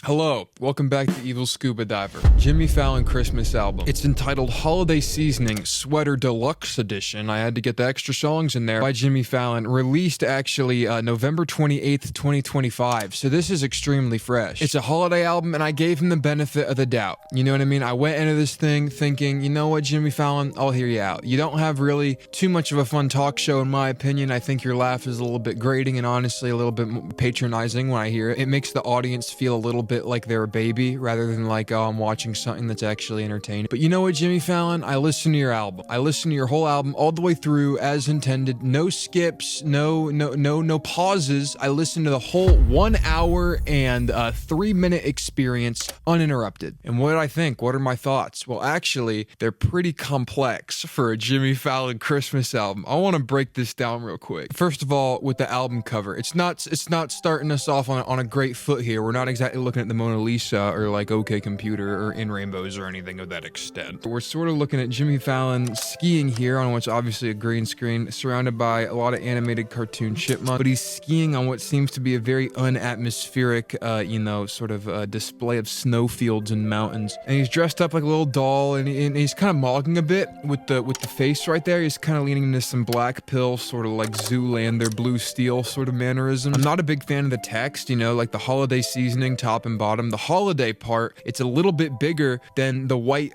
Hello, welcome back to Evil Scuba Diver, Jimmy Fallon Christmas album. It's entitled Holiday Seasoning Sweater Deluxe Edition. I had to get the extra songs in there by Jimmy Fallon, released actually November 28th, 2025. So this is extremely fresh. It's a holiday album and I gave him the benefit of the doubt. You know what I mean? I went into this thing thinking, you know what, Jimmy Fallon, I'll hear you out. You don't have really too much of a fun talk show in my opinion. I think your laugh is a little bit grating and honestly a little bit patronizing when I hear it. It makes the audience feel a little bit like they're a baby rather than like, oh, I'm watching something that's actually entertaining. But you know what, Jimmy Fallon? I listened to your album. I listened to your whole album all the way through as intended. No skips, no pauses. I listened to the whole 1 hour and 3-minute experience uninterrupted. And what did I think? What are my thoughts? Well, actually, they're pretty complex for a Jimmy Fallon Christmas album. I want to break this down real quick. First of all, with the album cover, it's not starting us off on a great foot here. We're not exactly looking at the Mona Lisa or like OK Computer or In Rainbows or anything of that extent. But we're sort of looking at Jimmy Fallon skiing here on what's obviously a green screen, surrounded by a lot of animated cartoon chipmunks, but he's skiing on what seems to be a very unatmospheric, sort of display of snowfields and mountains. And he's dressed up like a little doll, and he's kind of mocking a bit with the face right there. He's kind of leaning into some black pill, sort of like Zoolander, Blue Steel sort of mannerism. I'm not a big fan of the text, like the holiday seasoning top and bottom. The holiday part, it's a little bit bigger than the white,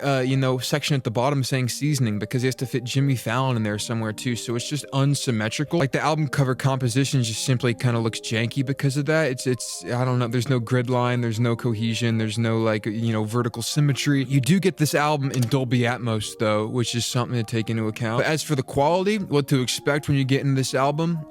section at the bottom saying seasoning because he has to fit Jimmy Fallon in there somewhere too. So it's just unsymmetrical. Like the album cover composition just simply kind of looks janky because of that. It's I don't know. There's no grid line. There's no cohesion. There's no vertical symmetry. You do get this album in Dolby Atmos though, which is something to take into account. But as for the quality, what to expect when you get into this album,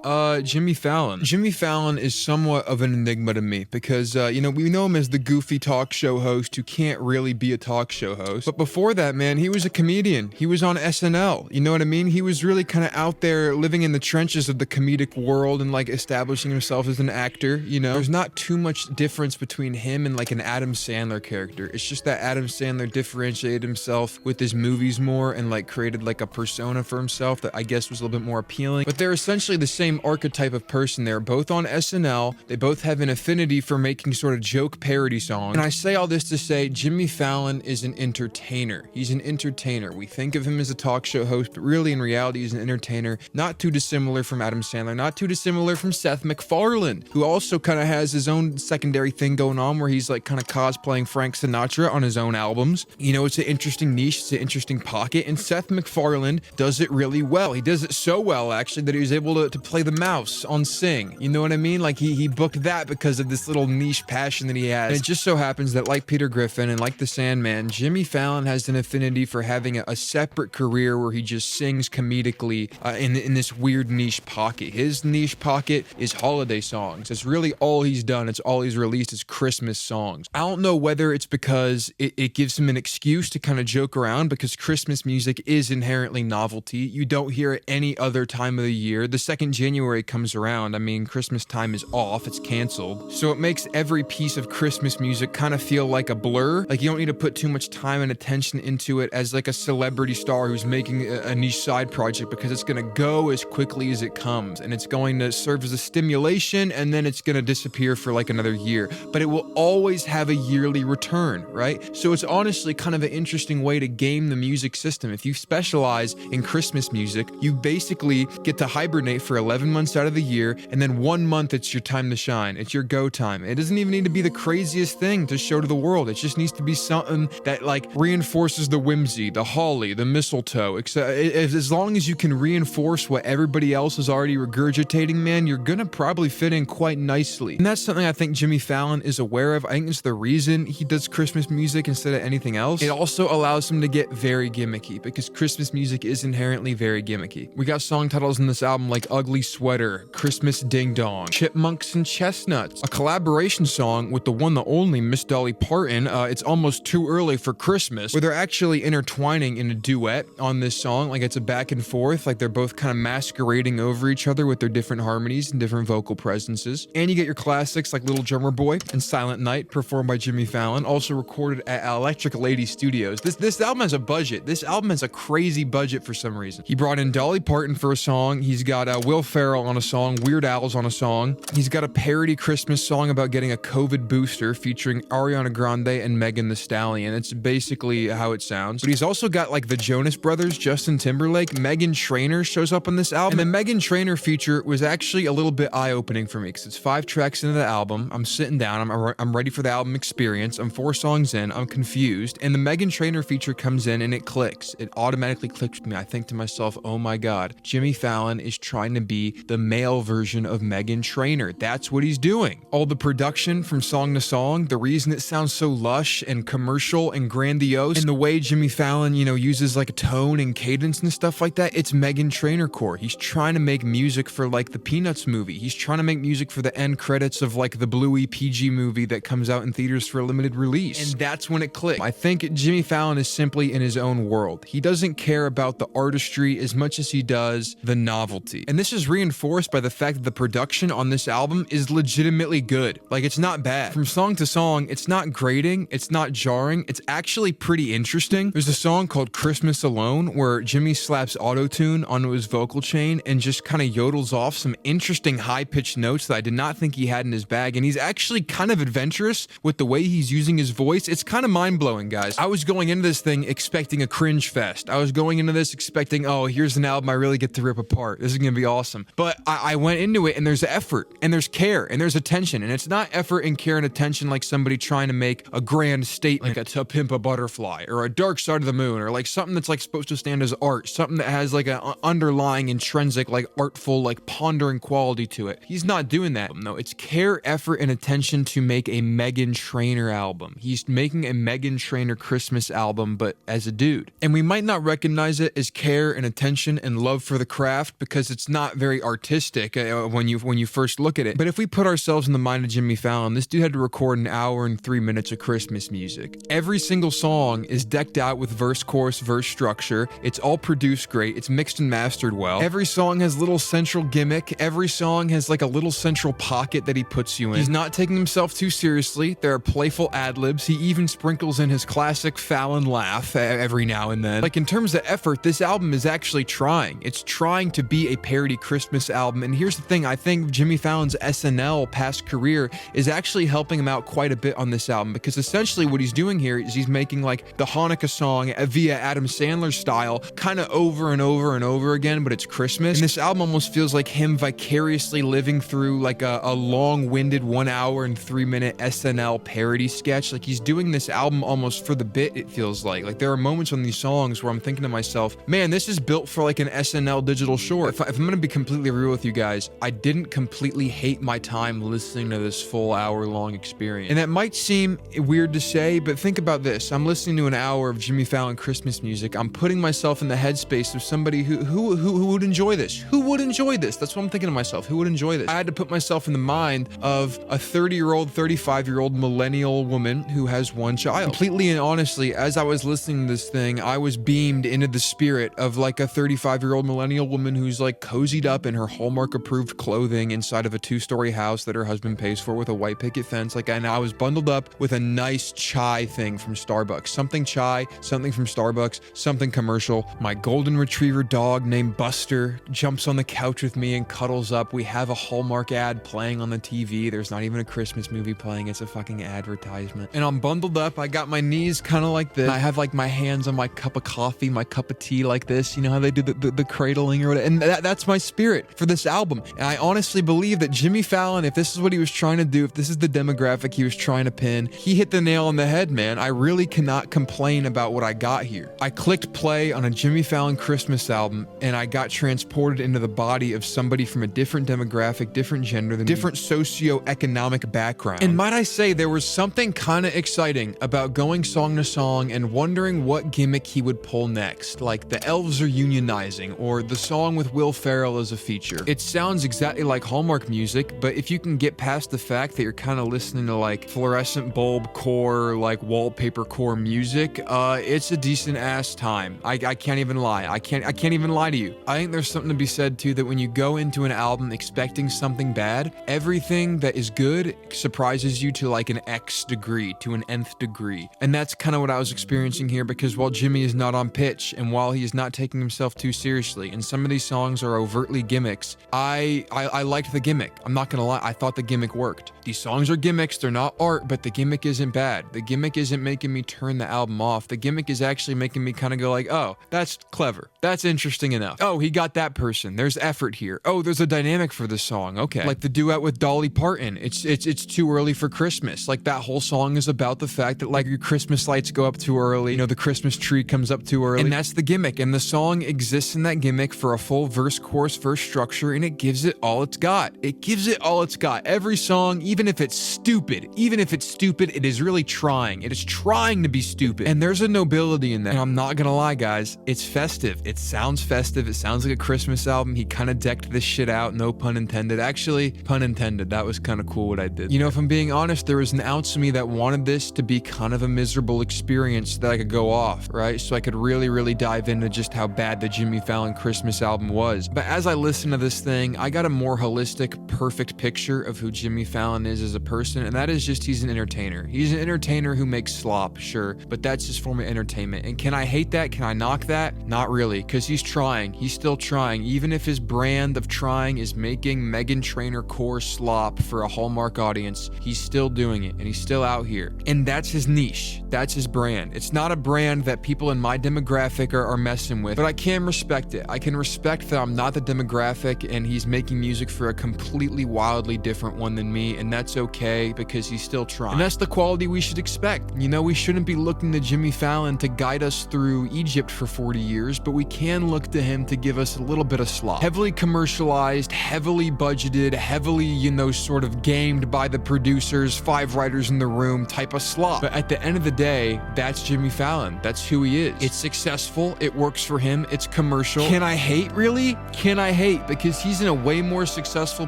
Jimmy Fallon. Jimmy Fallon is somewhat of an enigma to me because, we know him as the goofy talk show host who can't really be a talk show host. But before that, man, he was a comedian. He was on SNL. You know what I mean? He was really kind of out there living in the trenches of the comedic world and like establishing himself as an actor, There's not too much difference between him and like an Adam Sandler character. It's just that Adam Sandler differentiated himself with his movies more and like created like a persona for himself that I guess was a little bit more appealing. But they're essentially the same archetype of person. They're both on SNL. They both have an affinity for making sort of joke parody songs. And I say all this to say Jimmy Fallon is an entertainer. He's an entertainer. We think of him as a talk show host, but really in reality he's an entertainer. Not too dissimilar from Adam Sandler, not too dissimilar from Seth MacFarlane, who also kind of has his own secondary thing going on where he's like kind of cosplaying Frank Sinatra on his own albums. It's an interesting niche, it's an interesting pocket, and Seth MacFarlane does it really well. He does it so well actually that he was able to play the mouse on Sing. You know what I mean? Like he booked that because of this little niche passion that he has. And it just so happens that like Peter Griffin and like the Sandman, Jimmy Fallon has an affinity for having a separate career where he just sings comedically in this weird niche pocket. His niche pocket is holiday songs. It's really all he's done. It's all he's released is Christmas songs. I don't know whether it's because it gives him an excuse to kind of joke around because Christmas music is inherently novelty. You don't hear it any other time of the year. The second January comes around, Christmas time is off. It's canceled. So it makes every piece of Christmas music kind of feel like a blur. Like you don't need to put too much time and attention into it as like a celebrity star who's making a niche side project because it's going to go as quickly as it comes and it's going to serve as a stimulation and then it's going to disappear for like another year. But it will always have a yearly return, right? So it's honestly kind of an interesting way to game the music system. If you specialize in Christmas music, you basically get to hibernate for 11 months out of the year and then 1 month it's your time to shine. It's your go time. It doesn't even need to be the craziest thing to show to the world. It just needs to be something that like reinforces the whimsy, the holly, the mistletoe. As long as you can reinforce what everybody else is already regurgitating, man, you're gonna probably fit in quite nicely. And that's something I think Jimmy Fallon is aware of. I think it's the reason he does Christmas music instead of anything else. It also allows him to get very gimmicky because Christmas music is inherently very gimmicky. We got song titles in this album like Ugly Sweater, Christmas Ding Dong, Chipmunks and Chestnuts, a collaboration song with the one, the only Miss Dolly Parton, It's Almost Too Early for Christmas, where they're actually intertwining in a duet on this song. Like it's a back and forth, like they're both kind of masquerading over each other with their different harmonies and different vocal presences. And you get your classics like Little Drummer Boy and Silent Night, performed by Jimmy Fallon, also recorded at Electric Lady Studios. This album has a budget. This album has a crazy budget for some reason. He brought in Dolly Parton for a song. He's got Will Ferrell on a song, Weird Al's on a song. He's got a parody Christmas song about getting a COVID booster Booster featuring Ariana Grande and Megan Thee Stallion. It's basically how it sounds. But he's also got like the Jonas Brothers, Justin Timberlake, Meghan Trainor shows up on this album. And the Meghan Trainor feature was actually a little bit eye-opening for me because it's 5 tracks into the album. I'm sitting down, I'm ready for the album experience. I'm 4 songs in, I'm confused. And the Meghan Trainor feature comes in and it clicks. It automatically clicks with me. I think to myself, oh my God, Jimmy Fallon is trying to be the male version of Meghan Trainor. That's what he's doing. All the production from song to song, the reason it sounds so lush and commercial and grandiose, and the way Jimmy Fallon, uses like a tone and cadence and stuff like that, it's Meghan Trainor core. He's trying to make music for like the Peanuts movie. He's trying to make music for the end credits of like the Bluey PG movie that comes out in theaters for a limited release. And that's when it clicked. I think Jimmy Fallon is simply in his own world. He doesn't care about the artistry as much as he does the novelty. And this is reinforced by the fact that the production on this album is legitimately good. Like, it's not bad. From song to song, it's not grating, it's not jarring, it's actually pretty interesting. There's a song called Christmas Alone where Jimmy slaps auto-tune onto his vocal chain and just kind of yodels off some interesting high-pitched notes that I did not think he had in his bag, and he's actually kind of adventurous with the way he's using his voice. It's kind of mind-blowing, guys. I was going into this thing expecting a cringe fest. I was going into this expecting, oh, here's an album I really get to rip apart. This is gonna be awesome. But I went into it and there's effort and there's care and there's attention, and it's not effort and care and attention like somebody trying to make a grand statement, like a To Pimp a Butterfly or a Dark Side of the Moon, or like something that's like supposed to stand as art, something that has like an underlying intrinsic, like artful, like pondering quality to it. He's not doing that. No, it's care, effort, and attention to make a Meghan Trainor album. He's making a Meghan Trainor Christmas album, but as a dude. And we might not recognize it as care and attention and love for the craft because it's not very artistic when you first look at it. But if we put ourselves in the mind of Jimmy Fallon, this dude had to record an hour and 3 minutes of Christmas music. Every single song is decked out with verse, chorus, verse structure. It's all produced great. It's mixed and mastered well. Every song has a little central gimmick. Every song has like a little central pocket that he puts you in. He's not taking himself too seriously. There are playful ad-libs. He even sprinkles in his classic Fallon laugh every now and then. Like, in terms of effort, this album is actually trying. It's trying to be a parody Christmas album. And here's the thing, I think Jimmy Fallon's SNL past career is actually helping him out quite a bit on this album, because essentially what he's doing here is he's making like the Hanukkah song via Adam Sandler style kind of over and over and over again, but it's Christmas. And this album almost feels like him vicariously living through like a long-winded 1 hour and 3 minute SNL parody sketch. Like, he's doing this album almost for the bit, it feels like. Like, there are moments on these songs where I'm thinking to myself, man, this is built for like an SNL digital short. If I'm gonna be completely real with you guys, I didn't completely hate my time listening to this full hour-long experience. And that might seem weird to say, but think about this. I'm listening to an hour of Jimmy Fallon Christmas music. I'm putting myself in the headspace of somebody who would enjoy this. Who would enjoy this? That's what I'm thinking to myself. Who would enjoy this? I had to put myself in the mind of a 30-year-old, 35-year-old millennial woman who has 1 child. Completely and honestly, as I was listening to this thing, I was beamed into the spirit of like a 35-year-old millennial woman who's like cozied up in her Hallmark-approved clothing inside of a 2-story house that her husband pays for with a white picket fence. Like, and I was bundled up with a nice chai thing from Starbucks. Something chai, something from Starbucks, something commercial. My golden retriever dog named Buster jumps on the couch with me and cuddles up. We have a Hallmark ad playing on the TV. There's not even a Christmas movie playing. It's a fucking advertisement. And I'm bundled up. I got my knees kind of like this. I have like my hands on my cup of coffee, my cup of tea like this. You know how they do the cradling or whatever. And that's my spirit for this album. And I honestly believe that Jimmy Fallon, if this is what he was trying to do, if this is the demographic he was trying to pin, he hit the nail on the head, man. I really cannot complain about what I got here. I clicked play on a Jimmy Fallon Christmas album and I got transported into the body of somebody from a different demographic, different gender, different socio-economic background. And might I say, there was something kind of exciting about going song to song and wondering what gimmick he would pull next, like the elves are unionizing or the song with Will Ferrell as a feature. It sounds exactly like Hallmark music, but if you can get past the fact that you're kind of listening to like fluorescent bulb core, like wallpaper core music, it's a decent ass time. I can't even lie. I can't even lie to you. I think there's something to be said too that when you go into an album expecting something bad, everything that is good surprises you to like an X degree, to an nth degree. And that's kind of what I was experiencing here, because while Jimmy is not on pitch and while he is not taking himself too seriously, and some of these songs are overtly gimmicks, I liked the gimmick. I'm not gonna lie. I thought the gimmick worked. These songs are gimmicks. gimmicks, they're not art, but the gimmick isn't bad. The gimmick isn't making me turn the album off. The gimmick is actually making me kind of go like, oh, that's clever. That's interesting enough. Oh, he got that person. There's effort here. Oh, there's a dynamic for this song. Okay. Like the duet with Dolly Parton. It's too early for Christmas. Like that whole song is about the fact that like your Christmas lights go up too early. You know, the Christmas tree comes up too early. And that's the gimmick. And the song exists in that gimmick for a full verse, chorus, verse structure, and it gives it all it's got. It gives it all it's got. Every song, even if it's stupid, it is really trying. It is trying to be stupid. And there's a nobility in that. And I'm not gonna lie, guys. It's festive. It sounds festive. It sounds like a Christmas album. He kind of decked this shit out. No pun intended. Actually, pun intended. That was kind of cool what I did. You know, if I'm being honest, there was an ounce of me that wanted this to be kind of a miserable experience that I could go off, right? So I could really dive into just how bad the Jimmy Fallon Christmas album was. But as I listened to this thing, I got a more holistic, perfect picture of who Jimmy Fallon is as a person, and that is just he's an entertainer. He's an entertainer who makes slop, sure, but that's his form of entertainment. And can I hate that? Can I knock that? Not really, because he's trying. He's still trying. Even if his brand of trying is making Meghan Trainor core slop for a Hallmark audience, he's still doing it, and he's still out here. And that's his niche. That's his brand. It's not a brand that people in my demographic are messing with, but I can respect it. I can respect that I'm not the demographic, and he's making music for a completely wildly different one than me, and that's okay because he's still trying. And that's the quality we should expect. You know, we shouldn't be looking to Jimmy Fallon to guide us through Egypt for 40 years, but we can look to him to give us a little bit of slop. Heavily commercialized, heavily budgeted, heavily, you know, sort of gamed by the producers, 5 writers in the room type of slop. But at the end of the day, that's Jimmy Fallon. That's who he is. It's successful. It works for him. It's commercial. Can I hate, really? Can I hate? Because he's in a way more successful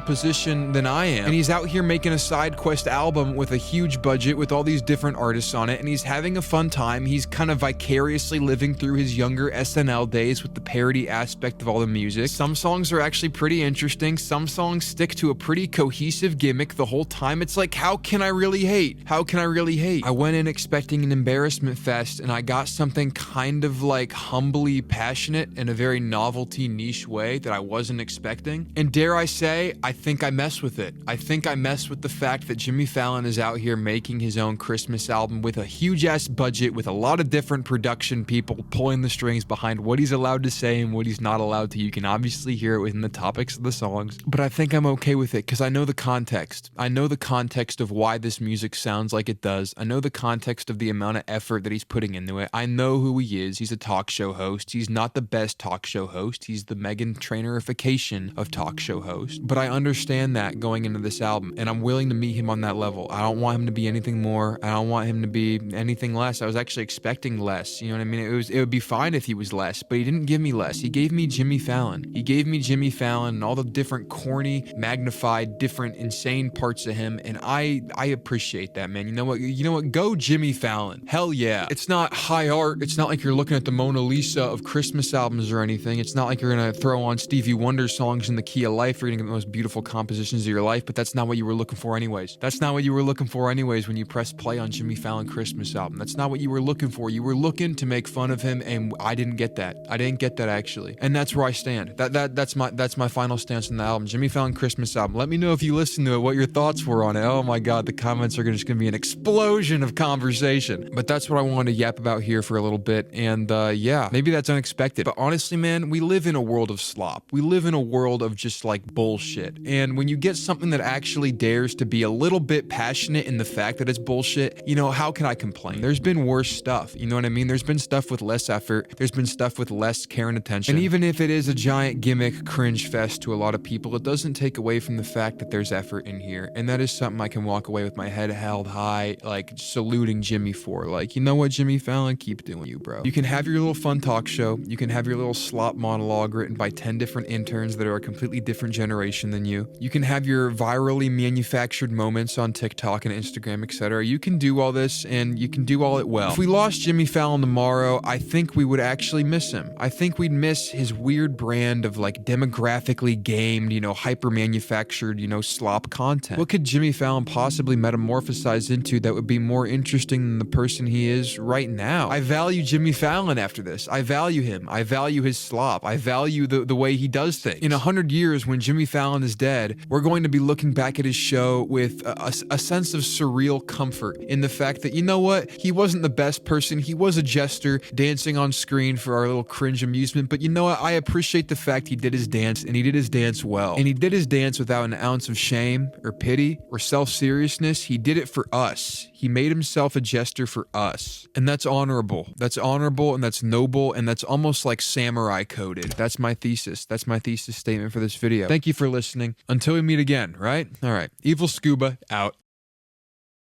position than I am. And he's out here making a side quest album with a huge budget with all these different artists on it, and he's having a fun time. He's kind of vicariously living through his younger SNL days with the parody aspect of all the music. Some songs are actually pretty interesting. Some songs stick to a pretty cohesive gimmick the whole time. It's like, how can I really hate? How can I really hate? I went in expecting an embarrassment fest, and I got something kind of like humbly passionate in a very novelty niche way that I wasn't expecting. And dare I say, I think I mess with it. I think I mess with the fact that Jimmy Fallon is out here making his own Christmas album with a huge ass budget, with a lot of different production people pulling the strings behind what he's allowed to say and what he's not allowed to. You can obviously hear it within the topics of the songs, but I think I'm okay with it because I know the context. I know the context of why this music sounds like it does. I know the context of the amount of effort that he's putting into it. I know who he is. He's a talk show host. He's not the best talk show host. He's the Meghan Trainorification of talk show host. But I understand that going into this album, and I'm willing to meet him on that level. I don't want him to be anything more. I don't want him to be anything less. I was actually expecting less. You know what I mean? It would be fine if he was less, but he didn't give me less. He gave me Jimmy Fallon. He gave me Jimmy Fallon and all the different corny, magnified, different, insane parts of him, and I appreciate that, man. You know what? Go Jimmy Fallon. Hell yeah. It's not high art. It's not like you're looking at the Mona Lisa of Christmas albums or anything. It's not like you're gonna throw on Stevie Wonder songs in the key of life. You're gonna get the most beautiful compositions of your life, but that's not what you were looking for anyways. That's not what you were looking for anyways when you press play on Jimmy Fallon Christmas album. That's not what you were looking for. You were looking to make fun of him, and I didn't get that. I didn't get that actually. And that's where I stand. That's my final stance on the album. Jimmy Fallon Christmas album. Let me know if you listened to it, what your thoughts were on it. Oh my god, the comments are just gonna be an explosion of conversation. But that's what I wanted to yap about here for a little bit. And yeah, maybe that's unexpected. But honestly, man, we live in a world of slop. We live in a world of just like bullshit. And when you get something that actually dares to be a little bit passionate in the fact that it's bullshit, you know, how can I complain? There's been worse stuff. You know what I mean? There's been stuff with less effort. There's been stuff with less care and attention. And even if it is a giant gimmick cringe fest to a lot of people, it doesn't take away from the fact that there's effort in here. And that is something I can walk away with my head held high, like saluting Jimmy for. Like, you know what, Jimmy Fallon, keep doing you, bro. You can have your little fun talk show. You can have your little slop monologue written by 10 different interns that are a completely different generation than you. You can have your virally manufactured moments on TikTok and Instagram, etc. You can do all this, and you can do all it well. If we lost Jimmy Fallon tomorrow, I think we would actually miss him. I think we'd miss his weird brand of like demographically gamed, you know, hyper manufactured, you know, slop content. What could Jimmy Fallon possibly metamorphosize into that would be more interesting than the person he is right now? I value Jimmy Fallon after this. I value him. I value his slop. I value the way he does things. In 100 years, when Jimmy Fallon is dead, we're going to be looking back at his show with a sense of surreal comfort in the fact that, you know what, he wasn't the best person. He was a jester dancing on screen for our little cringe amusement, but you know what, I appreciate the fact he did his dance, and he did his dance well, and he did his dance without an ounce of shame or pity or self-seriousness. He did it for us. He made himself a jester for us, and that's honorable. That's honorable, and that's noble, and that's almost like samurai coded. That's my thesis. That's my thesis statement for this video. Thank you for listening. Until we meet again, right? All right. Evil Scuba out.